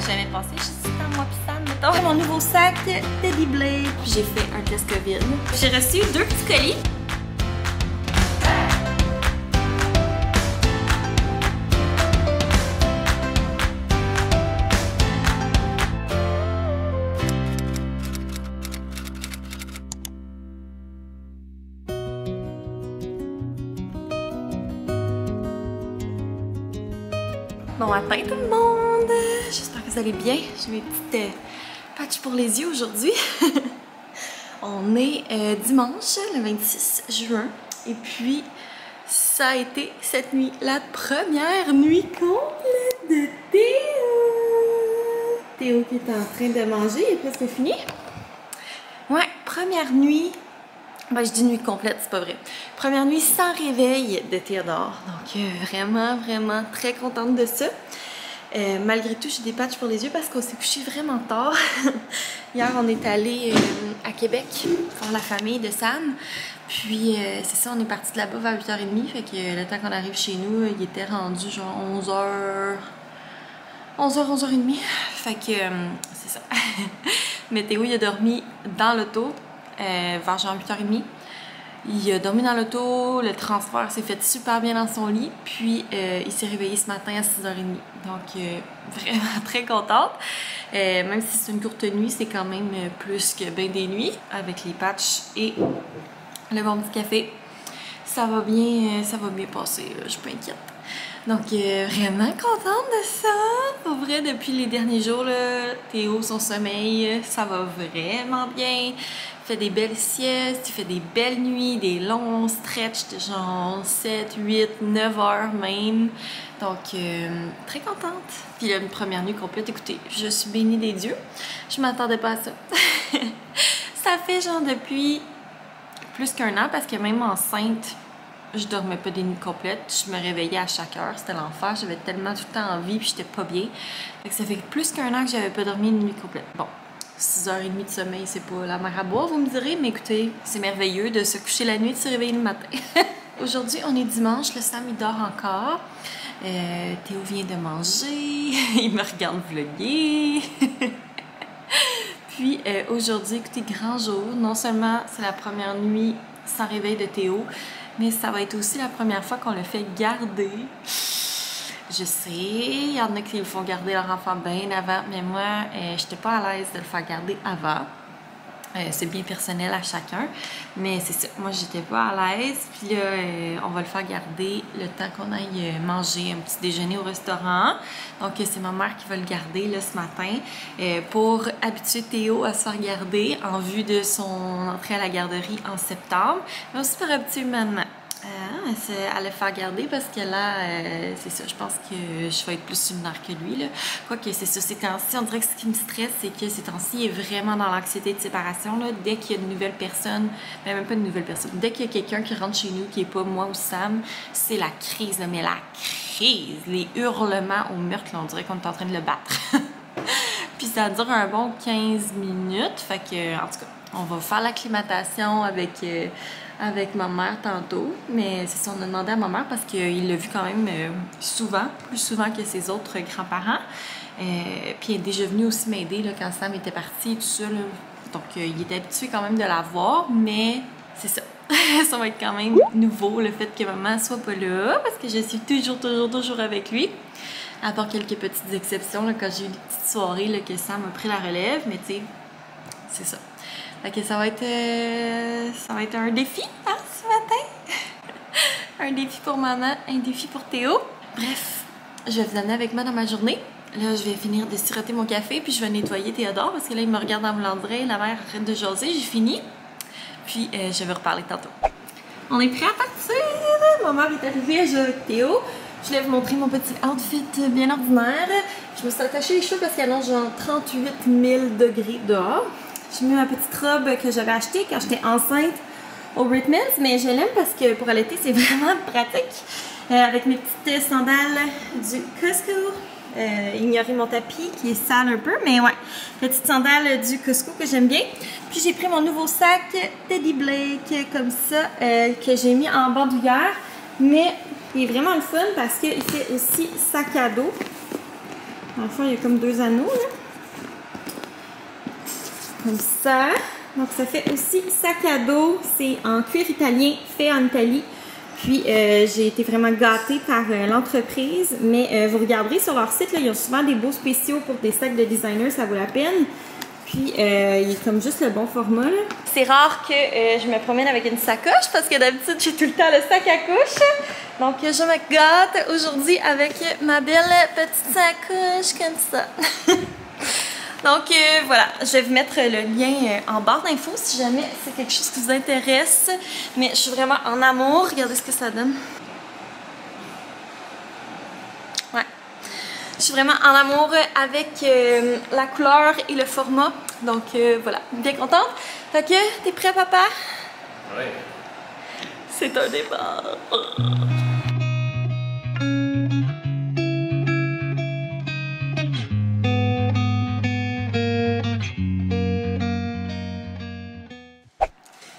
jamais pensé. Je suis dans moi pis Sam, mettons. Mon nouveau sac Teddy Blake. Puis j'ai fait un test COVID. J'ai reçu 2 petits colis. Bon matin tout le monde! J'espère que vous allez bien. J'ai mes petites patchs pour les yeux aujourd'hui. On est dimanche, le 26 juin. Et puis, ça a été cette nuit, la première nuit complète de Théo! Théo qui est en train de manger, il est presque fini. Ouais, première nuit. Ben, je dis nuit complète, c'est pas vrai. Première nuit sans réveil de Théodore. Donc, vraiment très contente de ça. Malgré tout, j'ai des patchs pour les yeux parce qu'on s'est couché vraiment tard. Hier, on est allé à Québec voir la famille de Sam. Puis, c'est ça, on est parti de là-bas vers 8h30. Fait que le temps qu'on arrive chez nous, il était rendu genre 11h... 11h30. Fait que, c'est ça. Mais Théo, il a dormi dans l'auto. Vers genre 8h30. Il a dormi dans l'auto, le transfert s'est fait super bien dans son lit, puis il s'est réveillé ce matin à 6h30. Donc, vraiment très contente. Même si c'est une courte nuit, c'est quand même plus que bien des nuits. Avec les patchs et le bon petit café, ça va bien passer, je suis pas inquiète. Donc, vraiment contente de ça. Pour vrai, depuis les derniers jours, là, Théo, son sommeil, ça va vraiment bien. Il fait des belles siestes, il fait des belles nuits, des longs stretches de genre 7, 8, 9 heures même. Donc, très contente. Puis une première nuit complète, écoutez, je suis bénie des dieux. Je m'attendais pas à ça. Ça fait genre depuis plus qu'un an, parce que même enceinte, je dormais pas des nuits complètes, je me réveillais à chaque heure, c'était l'enfer, j'avais tellement tout le temps envie puis j'étais pas bien. Fait que ça fait plus qu'un an que j'avais pas dormi une nuit complète. Bon, 6h30 de sommeil, c'est pas la mer à boire, vous me direz, mais écoutez, c'est merveilleux de se coucher la nuit et de se réveiller le matin. Aujourd'hui, on est dimanche, le Sam il dort encore. Théo vient de manger, il me regarde vlogger. Puis aujourd'hui, écoutez, grand jour, non seulement c'est la première nuit sans réveil de Théo, mais ça va être aussi la première fois qu'on le fait garder. Je sais, il y en a qui le font garder leur enfant bien avant, mais moi, j'étais pas à l'aise de le faire garder avant. C'est bien personnel à chacun, mais c'est ça, moi j'étais pas à l'aise. Puis là, on va le faire garder le temps qu'on aille manger un petit déjeuner au restaurant. Donc c'est ma mère qui va le garder là, ce matin pour habituer Théo à se faire garder en vue de son entrée à la garderie en septembre, mais aussi pour habituer maman à le faire garder, parce que là, c'est ça, je pense que je vais être plus lunaire que lui, là. Quoique, c'est ça, ces temps-ci, on dirait que ce qui me stresse, c'est que ces temps-ci, il est vraiment dans l'anxiété de séparation, là. Dès qu'il y a une nouvelle personne, même pas une nouvelle personne, dès qu'il y a quelqu'un qui rentre chez nous, qui n'est pas moi ou Sam, c'est la crise, là, mais la crise, les hurlements au meurtre, là, on dirait qu'on est en train de le battre. Puis ça dure un bon 15 minutes, fait que, en tout cas, on va faire l'acclimatation avec ma mère tantôt, mais c'est ça, on a demandé à ma mère parce qu'il l'a vu quand même souvent, plus souvent que ses autres grands-parents. Puis il est déjà venu aussi m'aider quand Sam était parti et tout ça, là. Donc il était habitué quand même de la voir, mais c'est ça. Ça va être quand même nouveau le fait que maman soit pas là, parce que je suis toujours avec lui. À part quelques petites exceptions, là, quand j'ai eu des petites soirées là, que Sam a pris la relève, mais tu sais, c'est ça. Fait que ça va être un défi, hein, ce matin. Un défi pour maman, un défi pour Théo. Bref, je vais vous amener avec moi dans ma journée. Là, je vais finir de siroter mon café, puis je vais nettoyer Théodore, parce que là, il me regarde dans le landry, la mère arrête de jaser, j'ai fini. Puis, je vais reparler tantôt. On est prêt à partir! Ma mère est arrivée à jouer avec Théo. Je voulais vous montrer mon petit outfit bien ordinaire. Je me suis attachée les cheveux parce qu'il y a genre 38 000 degrés dehors. J'ai mis ma petite robe que j'avais achetée quand j'étais enceinte au Ritmans, mais je l'aime parce que pour l'été, c'est vraiment pratique. Avec mes petites sandales du Costco. Ignorez mon tapis qui est sale un peu, mais ouais. Petite sandale du Costco que j'aime bien. Puis j'ai pris mon nouveau sac Teddy Blake comme ça, que j'ai mis en bandoulière. Mais il est vraiment le fun parce qu'il fait aussi sac à dos. Dans le fond, il y a comme 2 anneaux, là. Comme ça. Donc, ça fait aussi sac à dos. C'est en cuir italien, fait en Italie. Puis, j'ai été vraiment gâtée par l'entreprise. Mais vous regarderez sur leur site, là, ils ont souvent des beaux spéciaux pour des sacs de designer, ça vaut la peine. Puis, il est comme juste le bon format. C'est rare que je me promène avec une sacoche parce que d'habitude, j'ai tout le temps le sac à couche. Donc, je me gâte aujourd'hui avec ma belle petite sacoche comme ça. Donc, voilà, je vais vous mettre le lien en barre d'infos si jamais c'est quelque chose qui vous intéresse. Mais je suis vraiment en amour. Regardez ce que ça donne. Ouais. Je suis vraiment en amour avec la couleur et le format. Donc, voilà, bien contente. Fait que, t'es prêt, papa? Oui. C'est un départ.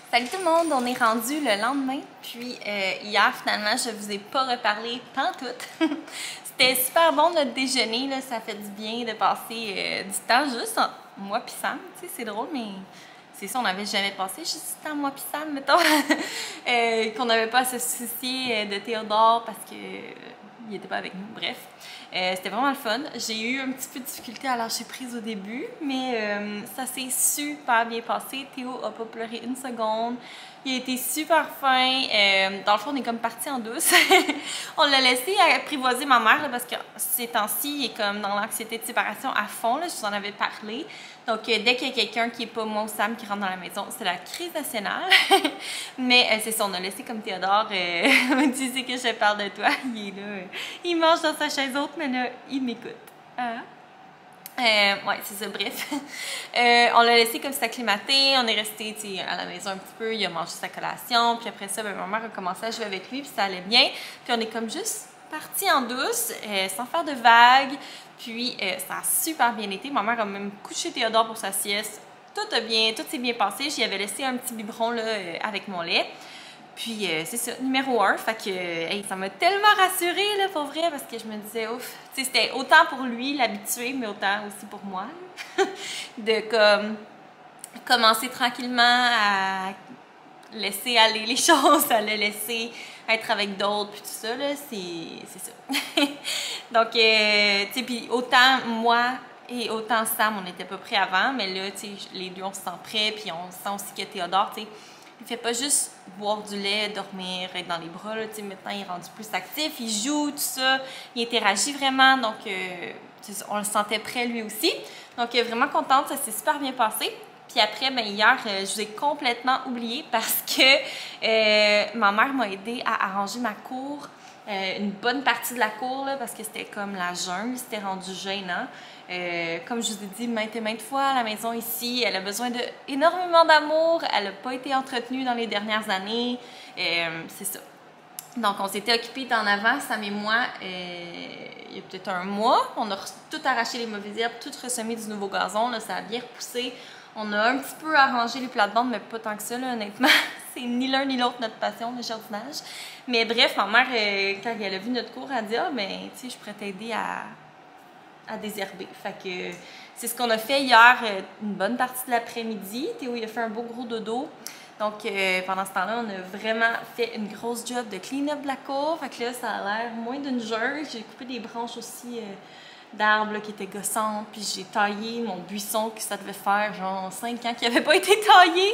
Salut tout le monde, on est rendu le lendemain, puis hier finalement je vous ai pas reparlé pantoute. C'était super bon notre déjeuner, là, ça fait du bien de passer du temps juste entre moi pis Sam, tu sais c'est drôle mais c'est ça, on n'avait jamais passé juste du temps moi pis Sam, mettons, qu'on n'avait pas à se soucier de Théodore parce que il était pas avec nous, bref. C'était vraiment le fun. J'ai eu un petit peu de difficulté à lâcher prise au début, mais ça s'est super bien passé. Théo a pas pleuré une seconde. Il a été super fin. Dans le fond, on est comme parti en douce. On l'a laissé apprivoiser ma mère là, parce que ces temps-ci, il est comme dans l'anxiété de séparation à fond. Là, je vous en avais parlé. Donc, dès qu'il y a quelqu'un qui n'est pas moi ou Sam qui rentre dans la maison, c'est la crise nationale. Mais c'est ça, on a laissé comme Théodore. Tu sais que je parle de toi. Il est là. Il mange dans sa chaise haute, mais là, il m'écoute. Hein? Ouais, c'est ça, bref. On l'a laissé comme s'acclimater. On est resté à la maison un petit peu. Il a mangé sa collation. Puis après ça, ben, ma mère a commencé à jouer avec lui. Puis ça allait bien. Puis on est comme juste parti en douce, sans faire de vagues. Puis ça a super bien été. Ma mère a même couché Théodore pour sa sieste. Tout s'est bien passé. J'y avais laissé un petit biberon là, avec mon lait. Puis c'est ça, numéro 1. Fait que hey, ça m'a tellement rassurée là, pour vrai, parce que je me disais, ouf, tu sais, c'était autant pour lui l'habitué, mais autant aussi pour moi. De comme commencer tranquillement à laisser aller les choses, à le laisser être avec d'autres, puis tout ça, là, c'est ça. Donc, tu sais, puis autant moi et autant Sam, on n'était pas prêts avant, mais là, tu sais, les deux, on se sent prêts, puis on sent aussi que Théodore, tu sais, il fait pas juste boire du lait, dormir, être dans les bras, là, tu sais, maintenant, il est rendu plus actif, il joue, tout ça, il interagit vraiment, donc, on le sentait prêt lui aussi. Donc, vraiment contente, ça s'est super bien passé. Puis après, ben, hier, je vous ai complètement oublié parce que ma mère m'a aidé à arranger ma cour, une bonne partie de la cour, là, parce que c'était comme la jungle, c'était rendu gênant. Comme je vous ai dit maintes et maintes fois, la maison ici, elle a besoin d'énormément d'amour, elle n'a pas été entretenue dans les dernières années, c'est ça. Donc, on s'était occupés d'en avant, Sam et moi, il y a peut-être un mois. On a tout arraché les mauvaises herbes, tout ressemé du nouveau gazon, là, ça a bien repoussé. On a un petit peu arrangé les plates-bandes, mais pas tant que ça, là, honnêtement. C'est ni l'un ni l'autre notre passion, le jardinage. Mais bref, ma mère, quand elle a vu notre cour, elle a dit « Ah, ben, tu sais, je pourrais t'aider à désherber. » Fait que c'est ce qu'on a fait hier, une bonne partie de l'après-midi. Théo, il a fait un beau gros dodo. Donc, pendant ce temps-là, on a vraiment fait une grosse job de clean-up de la cour. Fait que là, ça a l'air moins d'une jungle. J'ai coupé des branches aussi d'arbres qui étaient gossantes. Puis j'ai taillé mon buisson que ça devait faire genre 5 ans qu'il n'avait pas été taillé.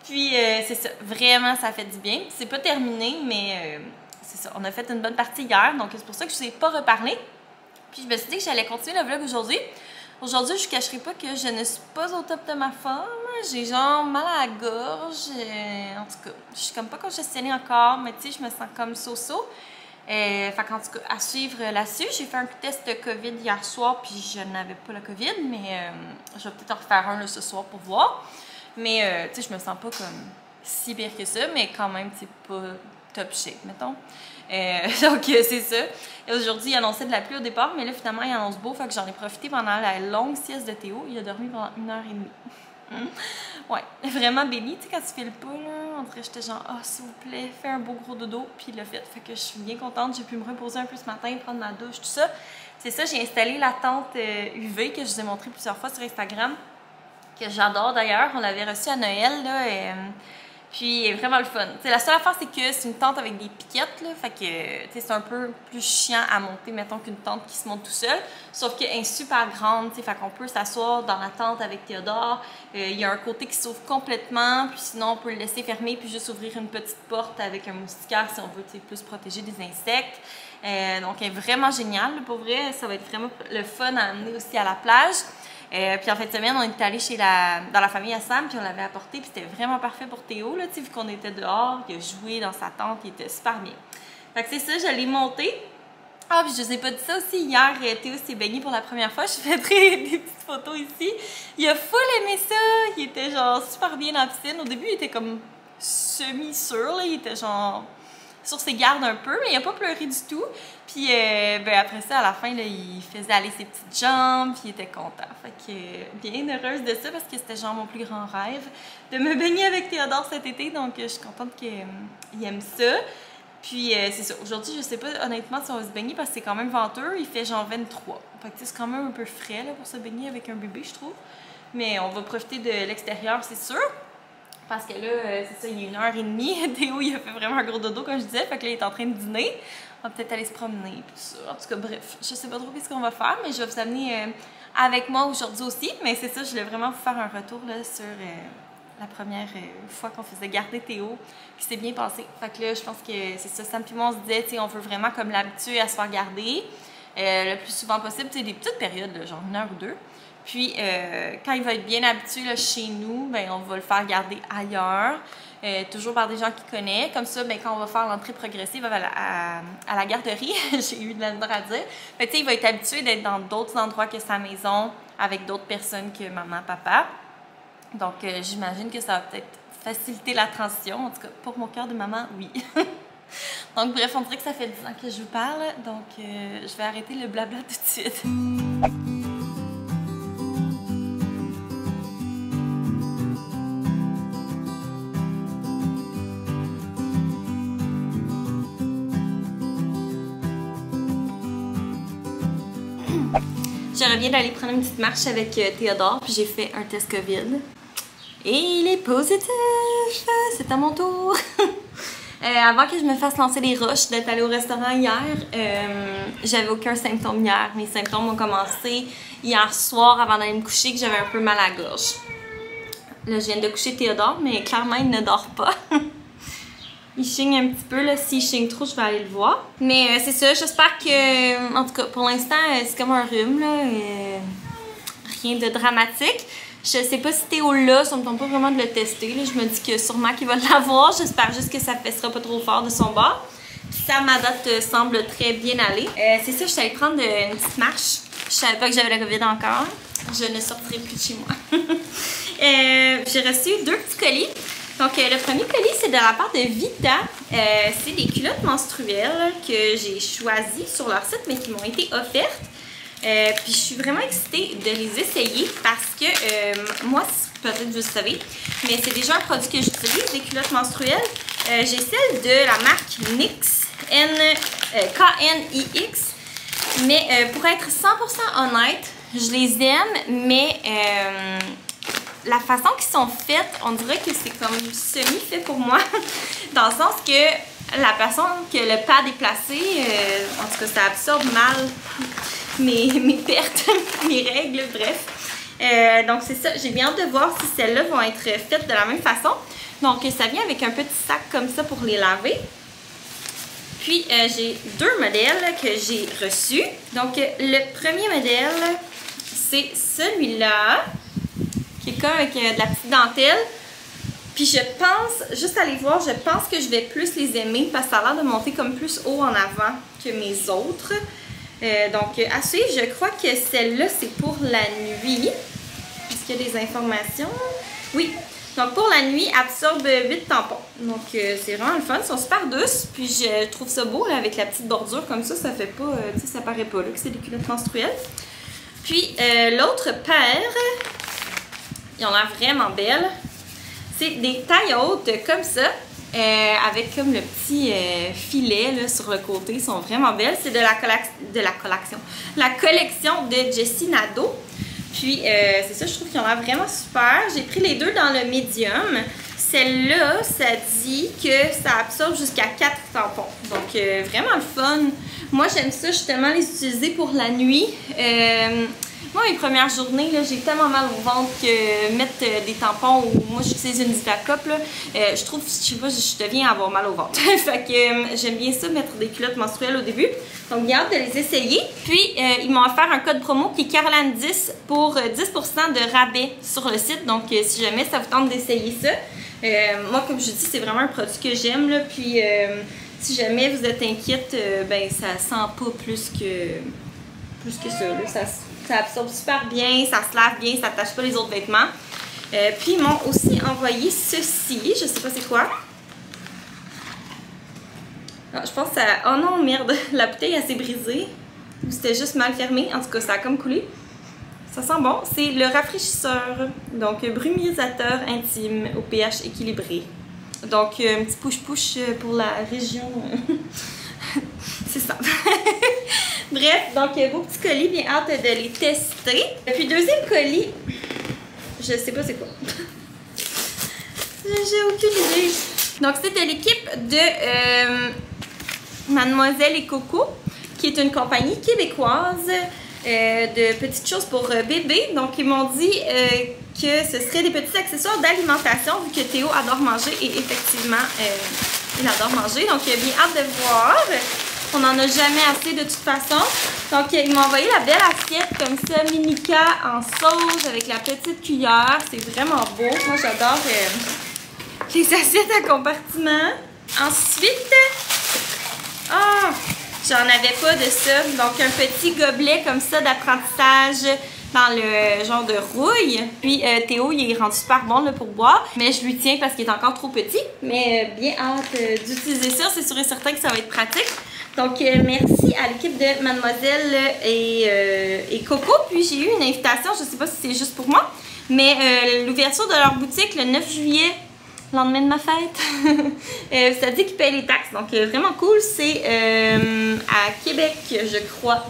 Puis c'est ça, vraiment, ça a fait du bien. C'est pas terminé, mais c'est ça. On a fait une bonne partie hier. Donc, c'est pour ça que je ne vous ai pas reparlé. Puis je me suis dit que j'allais continuer le vlog aujourd'hui. Aujourd'hui, je ne cacherai pas que je ne suis pas au top de ma forme. J'ai genre mal à la gorge. En tout cas, je suis comme pas congestionnée encore, mais tu sais, je me sens comme so-so. Fait qu'en tout cas, à suivre là-dessus. J'ai fait un test de COVID hier soir, puis je n'avais pas la COVID, mais je vais peut-être en refaire un là, ce soir pour voir. Mais tu sais, je me sens pas comme si pire que ça, mais quand même, c'est pas top shape, mettons. Donc, c'est ça. Et aujourd'hui, il annonçait de la pluie au départ, mais là, finalement, il annonce beau. Fait que j'en ai profité pendant la longue sieste de Théo. Il a dormi pendant 1h30. Ouais, vraiment béni. Tu sais, quand tu fais le pas, là, on dirait que j'étais genre, ah, s'il vous plaît, fais un beau gros dodo. Puis il l'a fait. Fait que je suis bien contente. J'ai pu me reposer un peu ce matin, prendre ma douche, tout ça. c'est ça, j'ai installé la tente UV que je vous ai montré plusieurs fois sur Instagram, que j'adore d'ailleurs. On l'avait reçue à Noël, là, puis elle est vraiment le fun. T'sais, la seule affaire, c'est que c'est une tente avec des piquettes, là, fait que c'est un peu plus chiant à monter, mettons, qu'une tente qui se monte tout seul. Sauf qu'elle est super grande, fait qu'on peut s'asseoir dans la tente avec Théodore. Il y a un côté qui s'ouvre complètement, puis sinon on peut le laisser fermer, puis juste ouvrir une petite porte avec un moustiquaire si on veut plus protéger des insectes. Donc elle est vraiment géniale, pour vrai, ça va être vraiment le fun à amener aussi à la plage. Puis en fin de semaine, on est allé dans la famille à Sam, puis on l'avait apporté, puis c'était vraiment parfait pour Théo, là, vu qu'on était dehors, il a joué dans sa tente, il était super bien. Fait que c'est ça, je l'ai monté. Ah, puis je vous ai pas dit ça aussi, hier, Théo s'est baigné pour la première fois, je mettrai des petites photos ici. Il a full aimé ça, il était genre super bien dans la piscine. Au début, il était comme semi-sûr, là, il était genre sur ses gardes un peu, mais il a pas pleuré du tout. Puis après ça, à la fin, là, il faisait aller ses petites jambes, puis il était content. Fait que bien heureuse de ça, parce que c'était genre mon plus grand rêve, de me baigner avec Théodore cet été, donc je suis contente qu'il aime ça. Puis c'est ça, aujourd'hui, je sais pas honnêtement si on va se baigner, parce que c'est quand même venteux, il fait genre 23. Fait que c'est quand même un peu frais là, pour se baigner avec un bébé, je trouve. Mais on va profiter de l'extérieur, c'est sûr. Parce que là, c'est ça, il y a 1h30, Théo, il a fait vraiment un gros dodo, comme je disais, fait que là, il est en train de dîner. On va peut-être aller se promener, puis tout ça. En tout cas, bref, je sais pas trop ce qu'on va faire, mais je vais vous amener avec moi aujourd'hui aussi. Mais c'est ça, je voulais vraiment vous faire un retour là, sur la première fois qu'on faisait garder Théo, qui s'est bien passé. Fait que là, je pense que c'est ça, Sam puis moi, on se disait, tu sais, on veut vraiment comme l'habituer à se faire garder le plus souvent possible, tu sais, des petites périodes, là, genre 1 heure ou 2. Puis, quand il va être bien habitué là, chez nous, ben, on va le faire garder ailleurs, toujours par des gens qu'il connaît. Comme ça, ben, quand on va faire l'entrée progressive à la garderie, j'ai eu de la misère à dire, ben, il va être habitué d'être dans d'autres endroits que sa maison, avec d'autres personnes que maman, papa. Donc, j'imagine que ça va peut-être faciliter la transition. En tout cas, pour mon cœur de maman, oui. Donc, bref, on dirait que ça fait 10 ans que je vous parle. Donc, je vais arrêter le blabla tout de suite. Je reviens d'aller prendre une petite marche avec Théodore, puis j'ai fait un test COVID. Et il est positif! C'est à mon tour! Avant que je me fasse lancer les roches d'être allée au restaurant hier, j'avais aucun symptôme hier. Mes symptômes ont commencé hier soir avant d'aller me coucher, que j'avais un peu mal à la gorge. Là, je viens de coucher Théodore, mais clairement, il ne dort pas. Il chigne un petit peu, là. S'il chigne trop, je vais aller le voir. Mais c'est ça, j'espère que... En tout cas, pour l'instant, c'est comme un rhume, là. Rien de dramatique. Je sais pas si Théo là, ça me tente pas vraiment de le tester, là. Je me dis que sûrement qu'il va l'avoir. J'espère juste que ça ne pèsera pas trop fort de son bord. Puis ça, ma date semble très bien aller. C'est ça, je suis allée prendre une petite marche. Je savais pas que j'avais la COVID encore. Je ne sortirai plus de chez moi. J'ai reçu 2 petits colis. Donc, le premier colis, c'est de la part de Vita. C'est des culottes menstruelles que j'ai choisies sur leur site, mais qui m'ont été offertes. Puis, je suis vraiment excitée de les essayer parce que moi, peut-être que vous le savez, mais c'est déjà un produit que j'utilise, des culottes menstruelles. J'ai celle de la marque NYX, KNIX. Mais pour être 100% honnête, je les aime, mais... la façon qu'ils sont faites, on dirait que c'est comme semi-fait pour moi. Dans le sens que la façon que le pad est placé, en tout cas, ça absorbe mal mes pertes, mes règles, bref. Donc, c'est ça. J'ai bien hâte de voir si celles-là vont être faites de la même façon. Donc, ça vient avec un petit sac comme ça pour les laver. Puis, j'ai 2 modèles que j'ai reçus. Donc, le premier modèle, c'est celui-là, qui est comme avec de la petite dentelle. Puis je pense, juste aller voir, je pense que je vais plus les aimer parce que ça a l'air de monter comme plus haut en avant que mes autres. Donc à suivre, je crois que celle-là c'est pour la nuit. Est-ce qu'il y a des informations? Oui. Donc pour la nuit, absorbe 8 tampons. Donc c'est vraiment le fun, ils sont super douces. Puis je trouve ça beau là, avec la petite bordure comme ça fait pas, tu sais, ça paraît pas là que c'est des culottes menstruelles. Puis l'autre paire... Ils ont l'air vraiment belles. C'est des tailles hautes comme ça. avec comme le petit filet là, sur le côté. Ils sont vraiment belles. C'est de la collection de Jessie Nadeau. Puis, c'est ça, je trouve qu'ils ont l'air vraiment super. J'ai pris les deux dans le medium. Celle-là, ça dit que ça absorbe jusqu'à 4 tampons. Donc, vraiment le fun. Moi, j'aime ça justement les utiliser pour la nuit. Moi, mes premières journées, j'ai tellement mal au ventre que mettre des tampons ou moi, j'utilise une Divacop, là, je trouve, je sais pas, je deviens avoir mal au ventre. Fait que j'aime bien ça, mettre des culottes menstruelles au début. Donc, j'ai hâte de les essayer. Puis, ils m'ont offert un code promo qui est Caroline10 pour 10% de rabais sur le site. Donc, si jamais ça vous tente d'essayer ça, moi, comme je dis, c'est vraiment un produit que j'aime. Puis, si jamais vous êtes inquiète, ben, ça sent pas plus que ça. Là. Ça absorbe super bien, ça se lave bien, ça ne tâche pas les autres vêtements. Puis ils m'ont aussi envoyé ceci, je sais pas c'est quoi. Ah, je pense que ça... Oh non, merde, la bouteille elle s'est brisée. Ou c'était juste mal fermé, en tout cas ça a comme coulé. Ça sent bon, c'est le rafraîchisseur, donc brumisateur intime au pH équilibré. Donc un petit push-push pour la région... C'est ça. Bref, donc beau petit colis, bien hâte de les tester. Puis deuxième colis, je sais pas c'est quoi. J'ai aucune idée. Donc c'est de l'équipe de Mademoiselle et Coco, qui est une compagnie québécoise de petites choses pour bébés. Donc ils m'ont dit que ce serait des petits accessoires d'alimentation, vu que Théo adore manger et effectivement il adore manger. Donc bien hâte de voir. On n'en a jamais assez de toute façon. Donc, ils m'ont envoyé la belle assiette comme ça, Minica en sauce avec la petite cuillère. C'est vraiment beau. Moi, j'adore les assiettes à compartiment. Ensuite, j'en avais pas de ça. Donc, un petit gobelet comme ça d'apprentissage dans le genre de rouille. Puis Théo, il est rendu super bon là, pour boire, mais je lui tiens parce qu'il est encore trop petit. Mais bien hâte d'utiliser ça. C'est sûr et certain que ça va être pratique. Donc, merci à l'équipe de Mademoiselle et Coco. Puis, j'ai eu une invitation, je ne sais pas si c'est juste pour moi, mais l'ouverture de leur boutique le 9 juillet, lendemain de ma fête, ça dit qu'ils payent les taxes. Donc, vraiment cool. C'est à Québec, je crois.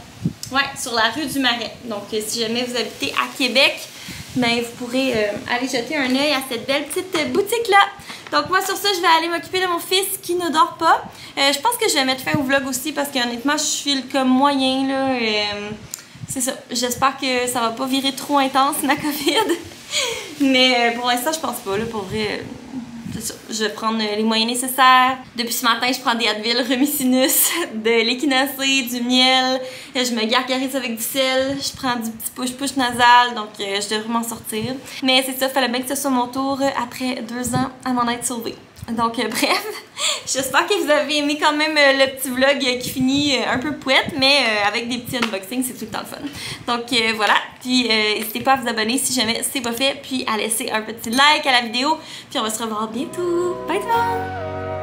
Ouais, sur la rue du Marais. Donc, si jamais vous habitez à Québec, ben, vous pourrez aller jeter un œil à cette belle petite boutique-là. Donc moi sur ça, je vais aller m'occuper de mon fils qui ne dort pas. Je pense que je vais mettre fin au vlog aussi parce qu'honnêtement, je file comme moyen là. C'est ça. J'espère que ça va pas virer trop intense ma COVID. Mais pour l'instant, je pense pas là. Pour vrai, c'est ça. Je vais prendre les moyens nécessaires. Depuis ce matin, je prends des Advil, Remisinus, de l'équinacée, du miel. Je me gargarise avec du sel. Je prends du petit push-push nasal. Donc, je devrais m'en sortir. Mais c'est ça, il fallait bien que ce soit mon tour après 2 ans à m'en être sauvée. Donc, bref, j'espère que vous avez aimé quand même le petit vlog qui finit un peu pouette, mais avec des petits unboxings, c'est tout le temps le fun. Donc, voilà. Puis, n'hésitez pas à vous abonner si jamais c'est pas fait, puis à laisser un petit like à la vidéo. Puis, on va se revoir bientôt. Bye tout le monde!